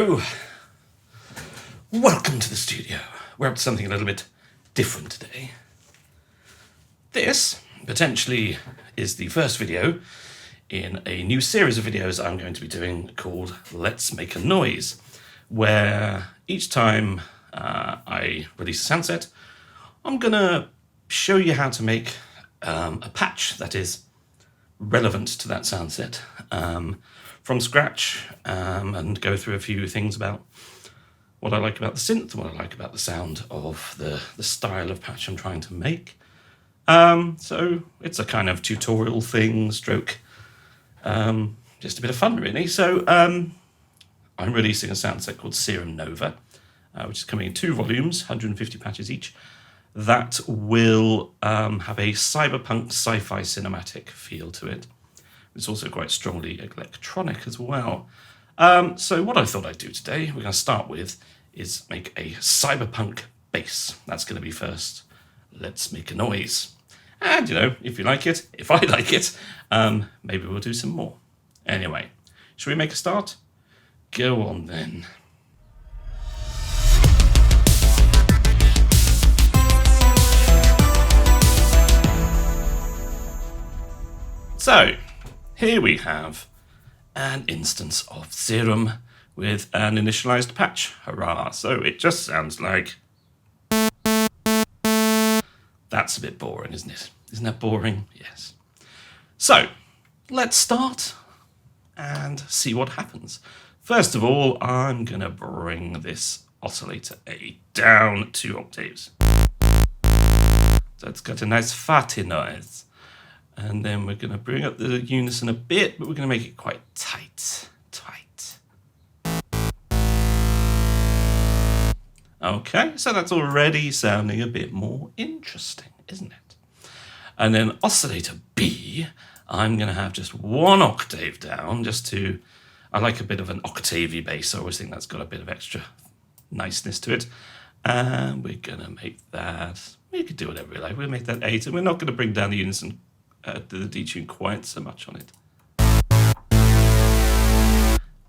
So, welcome to the studio. We're up to something a little bit different today. This, potentially, is the first video in a new series of videos I'm going to be doing called Let's Make a Noise, where each time I release a sound set, I'm going to show you how to make a patch that is relevant to that sound set from scratch, and go through a few things about what I like about the synth and what I like about the sound of the style of patch I'm trying to make. So it's a kind of tutorial thing, stroke, just a bit of fun really. So I'm releasing a sound set called Serum Nova, which is coming in 2 volumes, 150 patches each, that will have a cyberpunk sci-fi cinematic feel to it. It's also quite strongly electronic as well. So what I thought I'd do today, we're going to start with, is make a cyberpunk bass. That's going to be first. Let's make a noise. And, you know, if you like it, if I like it, maybe we'll do some more. Anyway, should we make a start? Go on then. So, here we have an instance of Serum with an initialized patch. Hurrah! So it just sounds like... That's a bit boring, isn't it? Isn't that boring? Yes. So, let's start and see what happens. First of all, I'm going to bring this oscillator A down 2 octaves. So it's got a nice fatty noise. And then we're going to bring up the unison a bit, but we're going to make it quite tight. Okay, so that's already sounding a bit more interesting, isn't it? And then oscillator B, I'm going to have just 1 octave down, just to... I like a bit of an octavey bass, so I always think that's got a bit of extra niceness to it. And we're going to make that... We could do whatever we like. We'll make that 8, and we're not going to bring down the unison, the detune quite so much on it.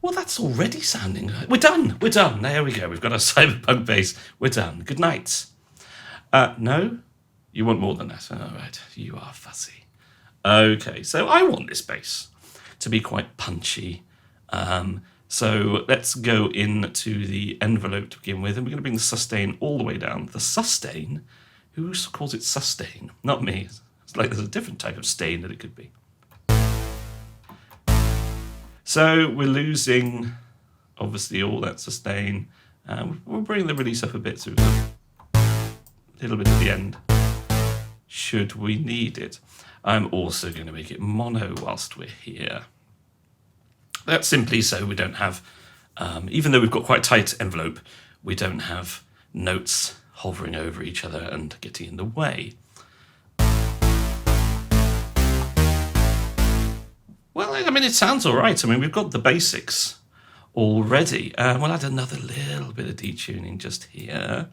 Well, that's already sounding... We're done. There we go. We've got a cyberpunk bass. We're done. Good night. No? You want more than that? All right. You are fussy. Okay, so I want this bass to be quite punchy. So let's go into the envelope to begin with, and we're going to bring the sustain all the way down. The sustain? Who calls it sustain? Not me. It's like there's a different type of stain that it could be. So we're losing, obviously, all that sustain. We'll bring the release up a bit, so we've got a little bit at the end, should we need it. I'm also going to make it mono whilst we're here. That's simply so we don't have, even though we've got quite a tight envelope, we don't have notes hovering over each other and getting in the way. Well, I mean, it sounds all right. I mean, we've got the basics already. We'll add another little bit of detuning just here.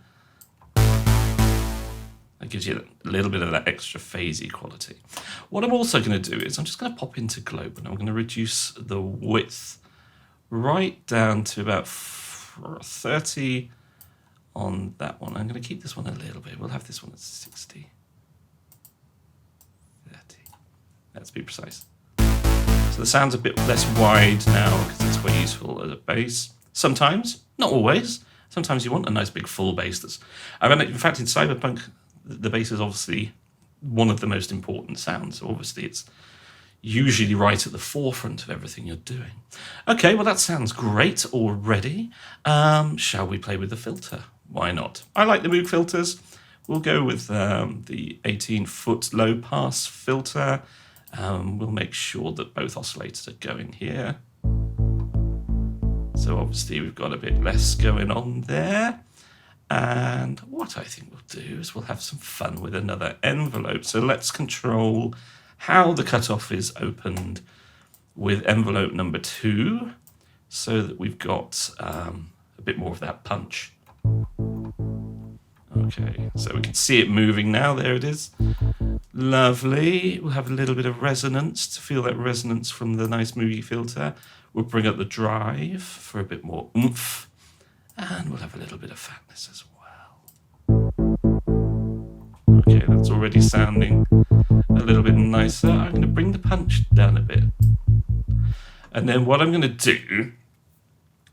That gives you a little bit of that extra phasey quality. What I'm also going to do is I'm just going to pop into Globe, and I'm going to reduce the width right down to about 30 on that one. I'm going to keep this one a little bit. We'll have this one at 60. 30. Let's be precise. So the sound's a bit less wide now because it's quite useful as a bass. Sometimes, not always. Sometimes you want a nice big full bass. That's. I mean, in fact, in Cyberpunk, the bass is obviously one of the most important sounds. So obviously, it's usually right at the forefront of everything you're doing. Okay, well that sounds great already. Shall we play with the filter? Why not? I like the Moog filters. We'll go with the 18-foot low pass filter. We'll make sure that both oscillators are going here. So obviously we've got a bit less going on there. And what I think we'll do is we'll have some fun with another envelope. So let's control how the cutoff is opened with envelope number 2 so that we've got a bit more of that punch. Okay, so we can see it moving now. There it is. Lovely. We'll have a little bit of resonance to feel that resonance from the nice Moog filter. We'll bring up the drive for a bit more oomph, and we'll have a little bit of fatness as well. Okay, that's already sounding a little bit nicer. I'm going to bring the punch down a bit. And then what I'm going to do,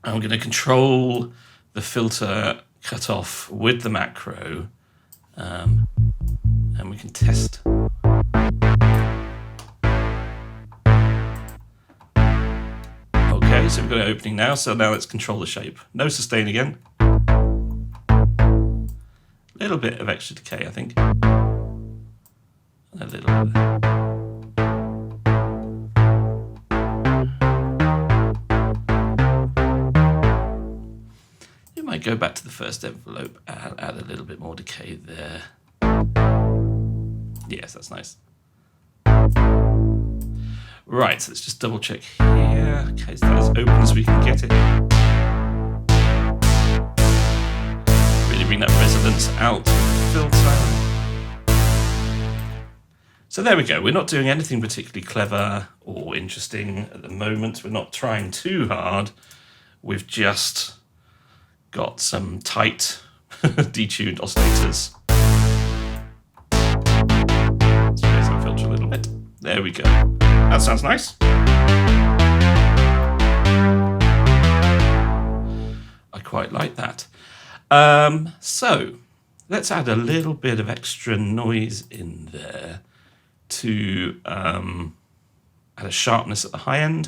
I'm going to control the filter cutoff with the macro, and we can test. Okay, so we've got it opening now, so now let's control the shape. No sustain again. A little bit of extra decay, I think. A little bit. You might go back to the first envelope and add a little bit more decay there. Yes, that's nice. Right, so let's just double check here. Okay, so that's as open as we can get it. Really bring that resonance out of the filter. So there we go. We're not doing anything particularly clever or interesting at the moment. We're not trying too hard. We've just got some tight detuned oscillators. Let's raise that filter a little bit. There we go. That sounds nice. I quite like that. So let's add a little bit of extra noise in there to add a sharpness at the high end.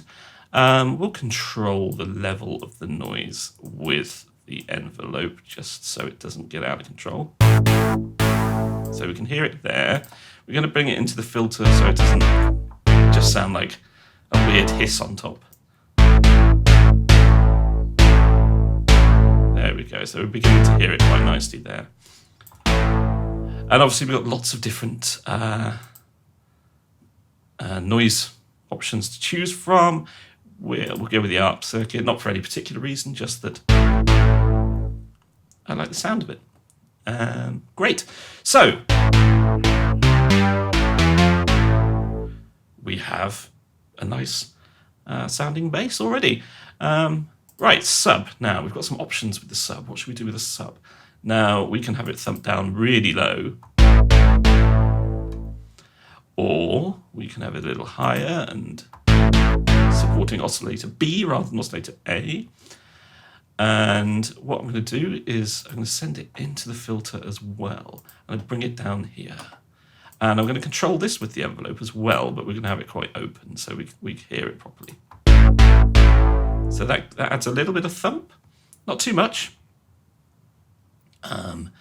We'll control the level of the noise with the envelope just so it doesn't get out of control. So we can hear it there. We're going to bring it into the filter so it doesn't just sound like a weird hiss on top. There we go. So we're beginning to hear it quite nicely there. And obviously we've got lots of different noise options to choose from. We'll go with the ARP circuit, not for any particular reason, just that I like the sound of it. Great. So we have a nice sounding bass already. Right, sub. Now, we've got some options with the sub. What should we do with the sub? Now, we can have it thumped down really low. Or we can have it a little higher and supporting oscillator B rather than oscillator A. And what I'm going to do is I'm going to send it into the filter as well. And bring it down here. And I'm going to control this with the envelope as well, but we're going to have it quite open so we hear it properly. So that adds a little bit of thump, not too much. And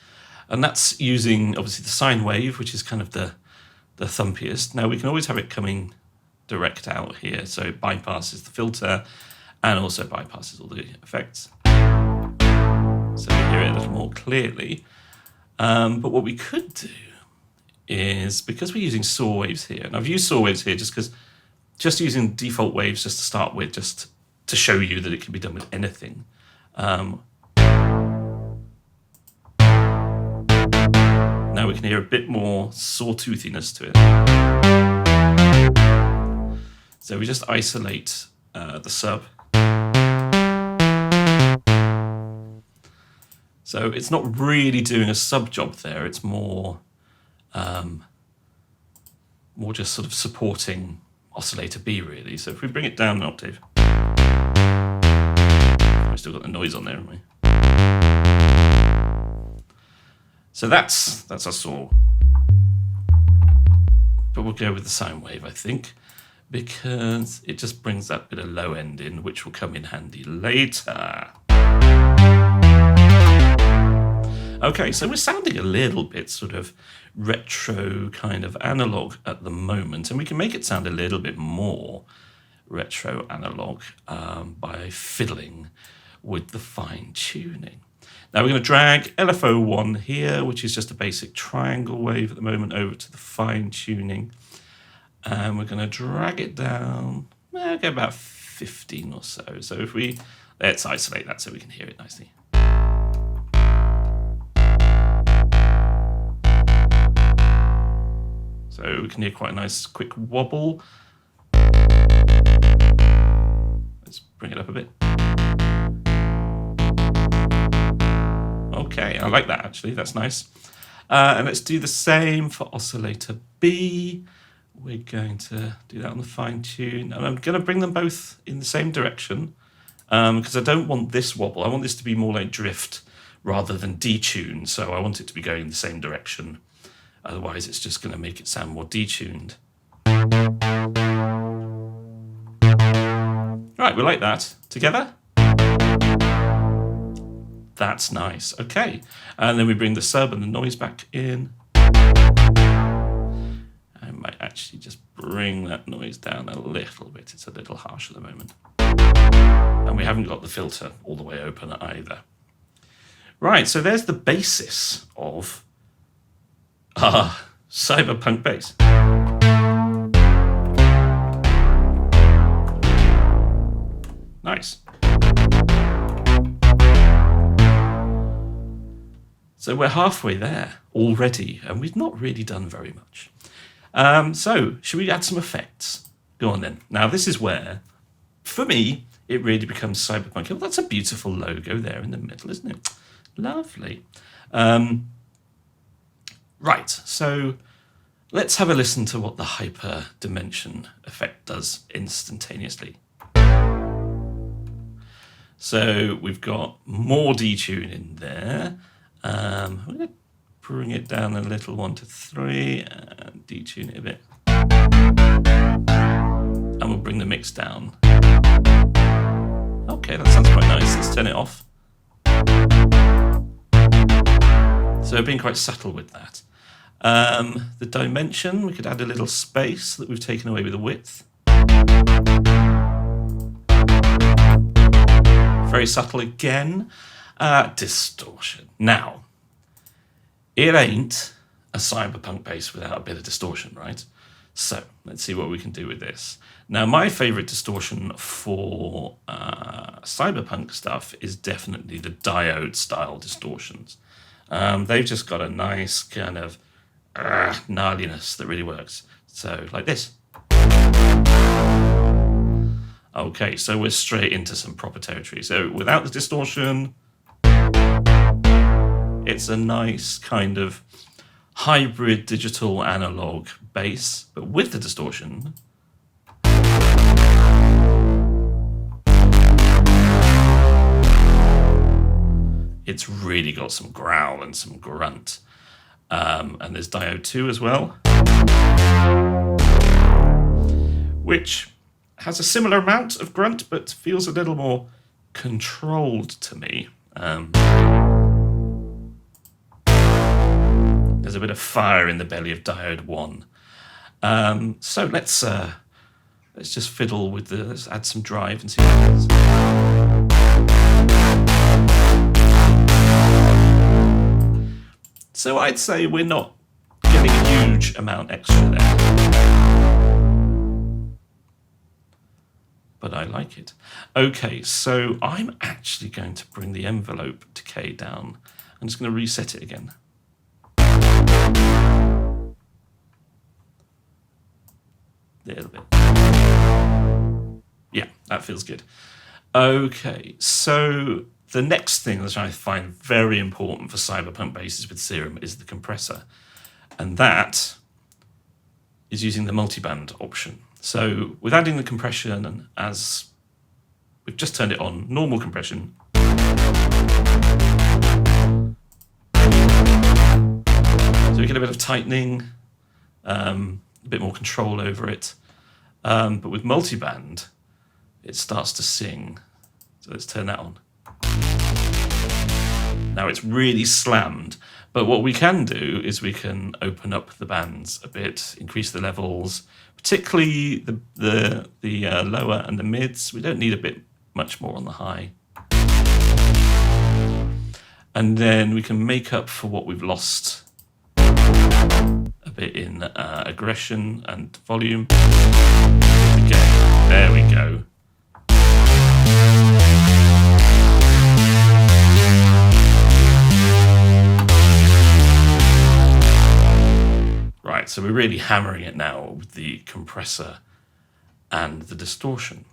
that's using, obviously, the sine wave, which is kind of the thumpiest. Now, we can always have it coming direct out here, so it bypasses the filter and also bypasses all the effects. So we hear it a little more clearly. But what we could do is, because we're using saw waves here, and I've used saw waves here just because just using default waves just to start with, just to show you that it can be done with anything. Now we can hear a bit more sawtoothiness to it. So we just isolate the sub. So it's not really doing a sub job there, it's more just sort of supporting oscillator B really. So if we bring it down an octave, we've still got the noise on there, haven't we? So that's our saw. But we'll go with the sine wave, I think, because it just brings that bit of low end in, which will come in handy later. Okay, so we're sounding a little bit sort of retro kind of analog at the moment, and we can make it sound a little bit more retro analog by fiddling with the fine tuning. Now we're going to drag LFO1 here, which is just a basic triangle wave at the moment, over to the fine tuning. And we're going to drag it down, go about 15 or so. So if let's isolate that so we can hear it nicely. So we can hear quite a nice quick wobble. Let's bring it up a bit. Okay, I like that actually, that's nice. And let's do the same for oscillator B. We're going to do that on the fine tune. And I'm going to bring them both in the same direction because I don't want this wobble. I want this to be more like drift rather than detune. So I want it to be going in the same direction. Otherwise, it's just going to make it sound more detuned. Right, we like that. Together? That's nice. Okay. And then we bring the sub and the noise back in. I might actually just bring that noise down a little bit. It's a little harsh at the moment. And we haven't got the filter all the way open either. Right, so there's the basis of Cyberpunk bass. Nice. So we're halfway there already, and we've not really done very much. So should we add some effects? Go on then. Now this is where, for me, it really becomes cyberpunk. Well, that's a beautiful logo there in the middle, isn't it? Lovely. Right, so let's have a listen to what the hyper dimension effect does instantaneously. So we've got more detune in there. I'm going to bring it down a little, 1 to 3, and detune it a bit. And we'll bring the mix down. Okay, that sounds quite nice. Let's turn it off. So we're being quite subtle with that. The dimension, we could add a little space that we've taken away with the width. Very subtle again. Distortion. Now, it ain't a cyberpunk bass without a bit of distortion, right? So let's see what we can do with this. Now, my favorite distortion for cyberpunk stuff is definitely the diode style distortions. They've just got a nice kind of gnarliness that really works. So like this. Okay, so we're straight into some proper territory. So without the distortion, it's a nice kind of hybrid digital analog bass, but with the distortion, it's really got some growl and some grunt. And there's diode 2 as well, which has a similar amount of grunt, but feels a little more controlled to me. There's a bit of fire in the belly of diode 1. So let's just fiddle with let's add some drive and see what happens. So I'd say we're not getting a huge amount extra there. But I like it. Okay, so I'm actually going to bring the envelope decay down. I'm just going to reset it again. A little bit. Yeah, that feels good. Okay, so the next thing that I find very important for cyberpunk basses with Serum is the compressor. And that is using the multiband option. So with adding the compression, and as we've just turned it on, normal compression. So we get a bit of tightening, a bit more control over it. But with multiband, it starts to sing. So let's turn that on. Now it's really slammed, but what we can do is we can open up the bands a bit, increase the levels, particularly the lower and the mids. We don't need a bit much more on the high. And then we can make up for what we've lost a bit in aggression and volume. Again, there we go. Right, so we're really hammering it now with the compressor and the distortion.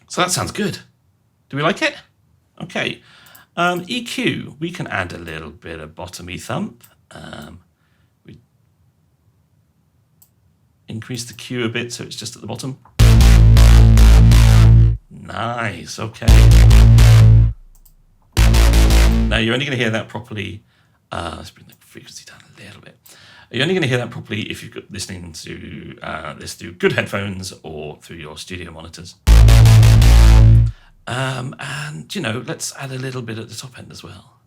So that sounds good. Do we like it? Okay. EQ, we can add a little bit of bottomy thump. We increase the Q a bit so it's just at the bottom. Nice, okay. Now you're only going to hear that properly. Let's bring the frequency down a little bit. You're only going to hear that properly if you're listening to this through good headphones or through your studio monitors. And, you know, let's add a little bit at the top end as well.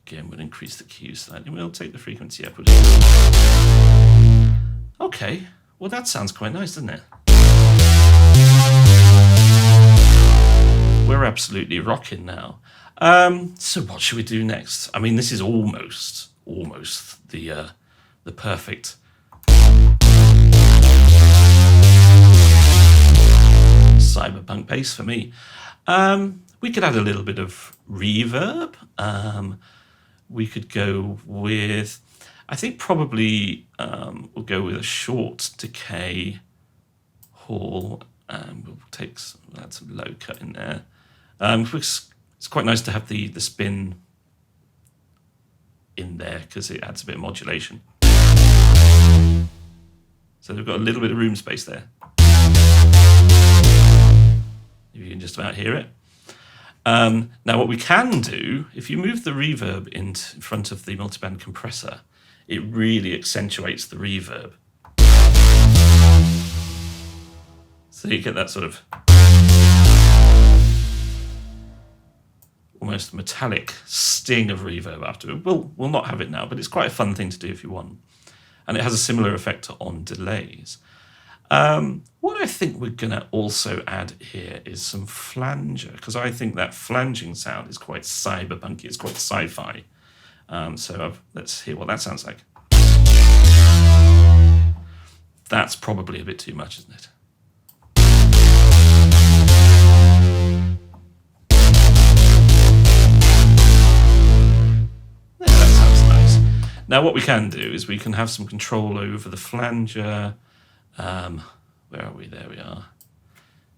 Again, we'll increase the Q slightly. We'll take the frequency up. Okay, well that sounds quite nice, doesn't it? We're absolutely rocking now. So what should we do next? I mean, this is almost the perfect cyberpunk bass for me. We could add a little bit of reverb. We could go with, I think probably we'll go with a short decay hall, and we'll take that's a low cut in there. It's quite nice to have the spin in there because it adds a bit of modulation. So we've got a little bit of room space there. You can just about hear it. Now what we can do, if you move the reverb in front of the multiband compressor, it really accentuates the reverb. So you get that sort of almost metallic sting of reverb after it. We'll not have it now, but it's quite a fun thing to do if you want. And it has a similar effect on delays. What I think we're going to also add here is some flanger, because I think that flanging sound is quite cyberpunky, it's quite sci-fi. So let's hear what that sounds like. That's probably a bit too much, isn't it? Yeah, that sounds nice. Now what we can do is we can have some control over the flanger. Where are we? There we are.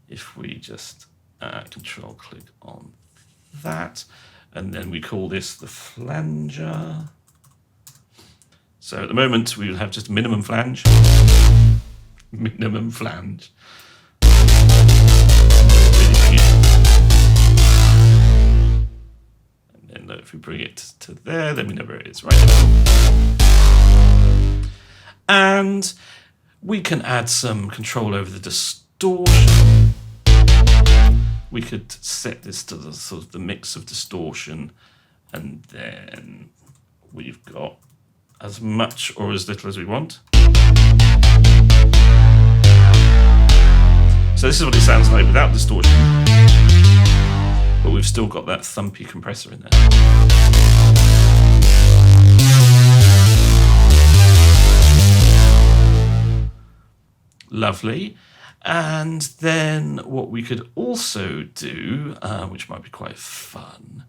If we just control click on that, and then we call this the flanger. So at the moment we will have just minimum flange. Minimum flange. And then if we bring it to there, then we know where it is, right? And we can add some control over the distortion. We could set this to the sort of the mix of distortion, and then we've got as much or as little as we want. So this is what it sounds like without distortion, but we've still got that thumpy compressor in there. Lovely. And then what we could also do, which might be quite fun,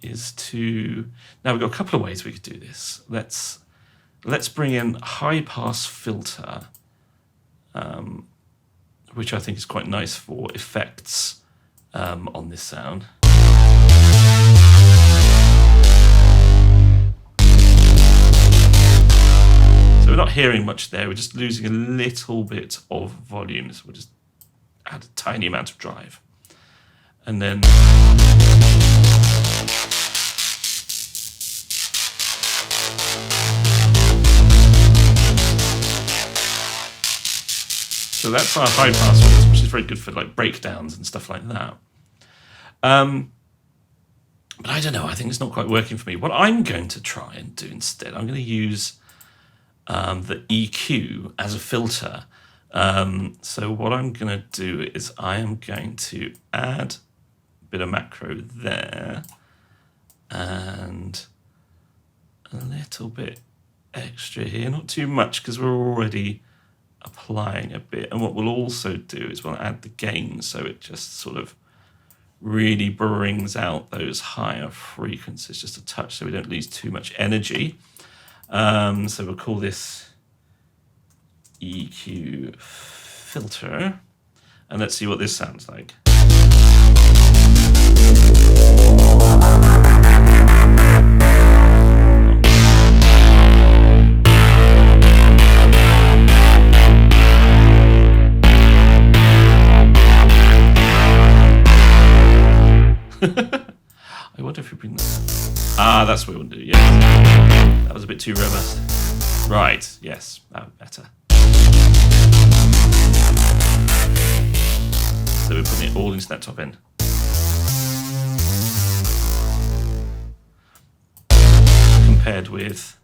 is to... Now we've got a couple of ways we could do this. Let's bring in a high-pass filter, which I think is quite nice for effects on this sound. So we're not hearing much there, we're just losing a little bit of volume, so we'll just add a tiny amount of drive. And then so that's our high pass filter, which is very good for like breakdowns and stuff like that. But I don't know, I think it's not quite working for me. What I'm going to try and do instead, I'm going to use the EQ as a filter. So what I'm going to do is I am going to add a bit of macro there and a little bit extra here, not too much because we're already applying a bit. And what we'll also do is we'll add the gain so it just sort of really brings out those higher frequencies just a touch so we don't lose too much energy. So we'll call this EQ filter, and let's see what this sounds like. I wonder if we bring that. Ah, that's what we want to do, yes. That was a bit too robust. Right, yes, that would be better. So we're putting it all into that top end. Compared with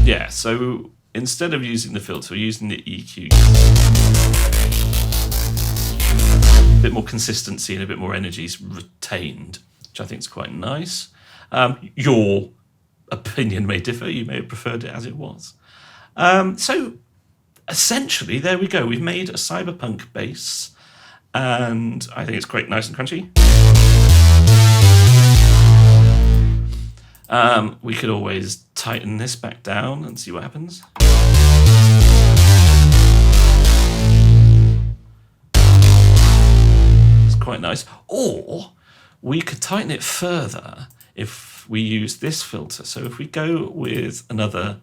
yeah, so instead of using the filter, we're using the EQ. A bit more consistency and a bit more energy is retained, which I think is quite nice. Your opinion may differ. You may have preferred it as it was. So essentially, there we go. We've made a Cyberpunk bass, and I think it's quite nice and crunchy. We could always tighten this back down and see what happens. It's quite nice. Or we could tighten it further if we use this filter. So if we go with another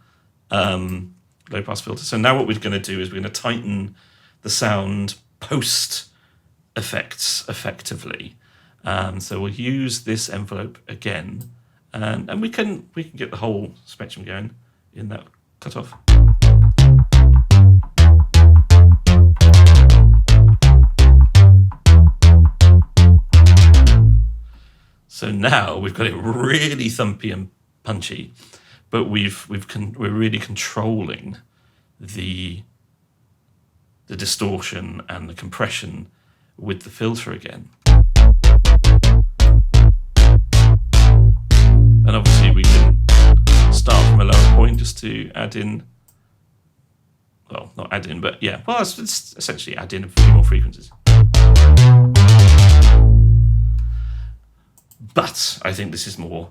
low pass filter. So now what we're going to do is we're going to tighten the sound post effects effectively. So we'll use this envelope again. And we can get the whole spectrum going in that cutoff. So now we've got it really thumpy and punchy, but we're really controlling the distortion and the compression with the filter again. And obviously we can start from a lower point just to add in, well, not add in, but yeah, well, it's essentially add in a few more frequencies. But I think this is more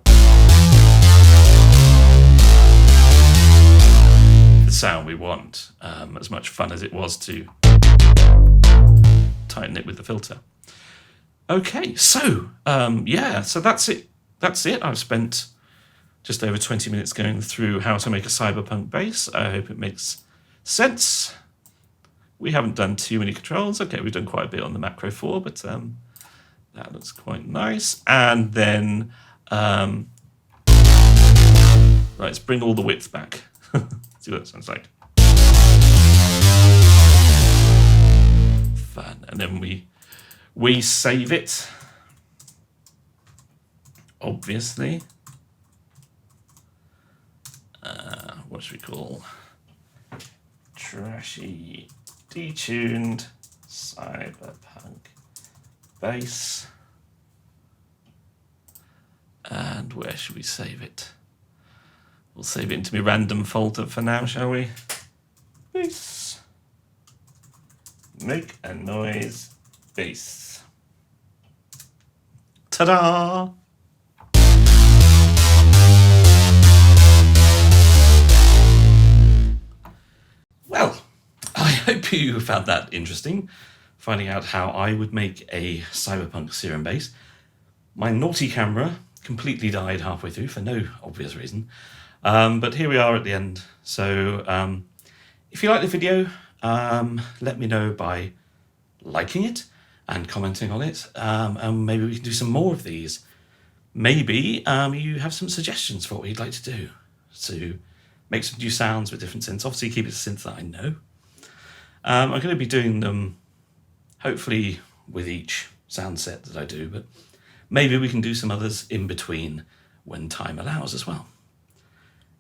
the sound we want, as much fun as it was to tighten it with the filter. Okay, so yeah, so that's it. I've spent just over 20 minutes going through how to make a Cyberpunk bass. I hope it makes sense. We haven't done too many controls. Okay, we've done quite a bit on the Macro 4, but that looks quite nice. And then, right, let's bring all the width back. See what that sounds like. Fun. And then we save it. Obviously, what should we call trashy detuned Cyberpunk bass, and where should we save it? We'll save it into my random folder for now, shall we? Bass, make a noise, bass. Ta-da! Well, I hope you found that interesting, finding out how I would make a Cyberpunk Serum bass. My naughty camera completely died halfway through for no obvious reason, but here we are at the end. So if you like the video, let me know by liking it and commenting on it, and maybe we can do some more of these. Maybe you have some suggestions for what you'd like to do to make some new sounds with different synths. Obviously keep it a synth that I know. I'm going to be doing them hopefully with each sound set that I do, but maybe we can do some others in between when time allows as well.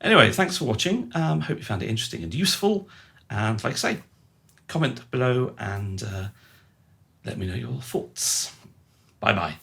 Anyway, thanks for watching. Hope you found it interesting and useful. And like I say, comment below and let me know your thoughts. Bye-bye.